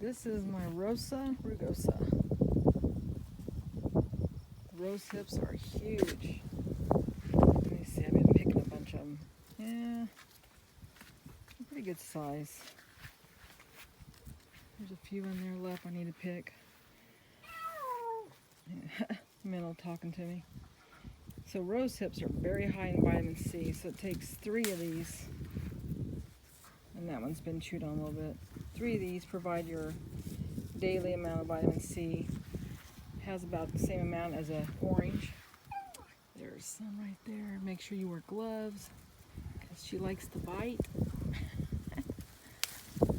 This is my Rosa Rugosa. The rose hips are huge. Let me see, I've been picking a bunch of them. Yeah, pretty good size. There's a few in there left I need to pick. Minnow talking to me. So rose hips are very high in vitamin C, so it takes 3 of these. And that one's been chewed on a little bit. 3 of these provide your daily amount of vitamin C. It has about the same amount as an orange. There's some right there. Make sure you wear gloves because she likes to bite. Look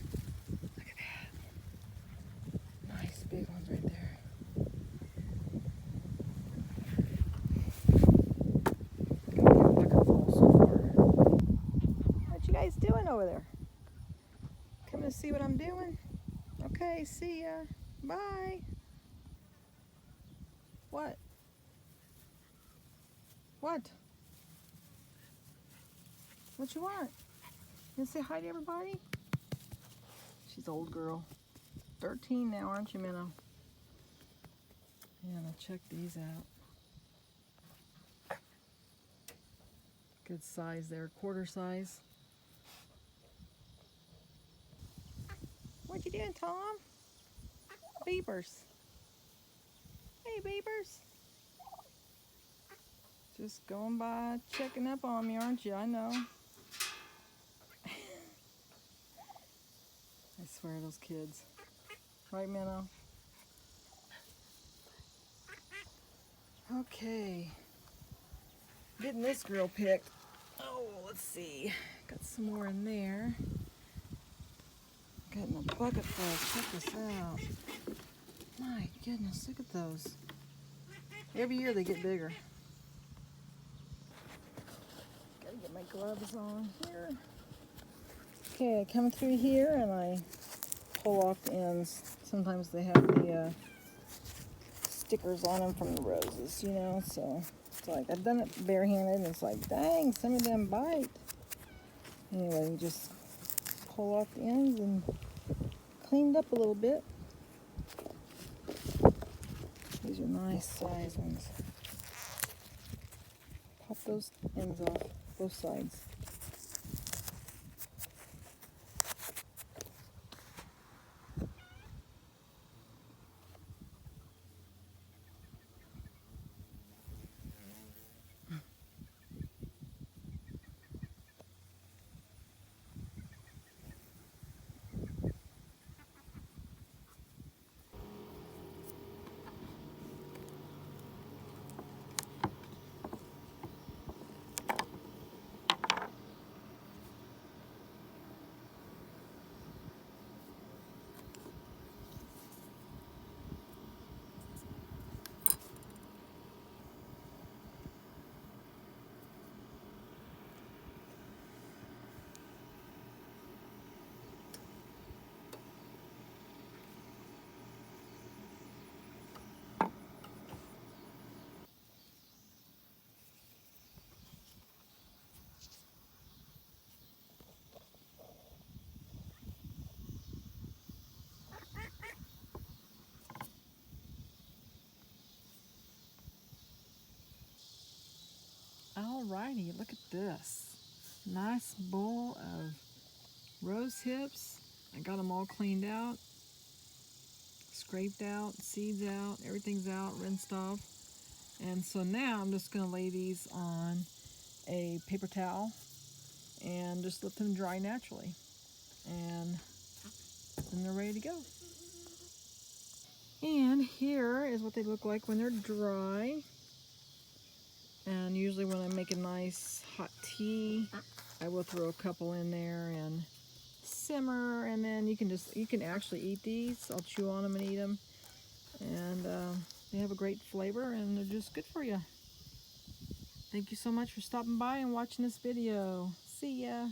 at that. Nice big ones right there. Got me a bucket full so far. What you guys doing over there? Coming to see what I'm doing? Okay, see ya. Bye. What? What? What you want? You say hi to everybody? She's an old girl. 13 now, aren't you, Minnow? Yeah, now check these out. Good size there, quarter size. What you doing, Tom? Beavers. Hey, beavers. Just going by, checking up on me, aren't you? I know. I swear, those kids. Right, Minnow? Okay. Getting this grill picked. Oh, let's see. Got some more in there. Getting a bucket full. Check this out. My goodness, look at those. Every year they get bigger. Gotta get my gloves on here. Okay, I come through here and I pull off the ends. Sometimes they have the stickers on them from the roses, you know, so it's like I've done it barehanded and it's like, dang, some of them bite. Anyway, you just pull off the ends and cleaned up a little bit. These are nice size ones. Pop those ends off, both sides. Alrighty, look at this. Nice bowl of rose hips. I got them all cleaned out, scraped out, seeds out, everything's out, rinsed off. And so now I'm just gonna lay these on a paper towel and just let them dry naturally. And then they're ready to go. And here is what they look like when they're dry. And usually when I make a nice hot tea, I will throw a couple in there and simmer, and then you can actually eat these. I'll chew on them and eat them. And they have a great flavor and they're just good for you. Thank you so much for stopping by and watching this video. See ya.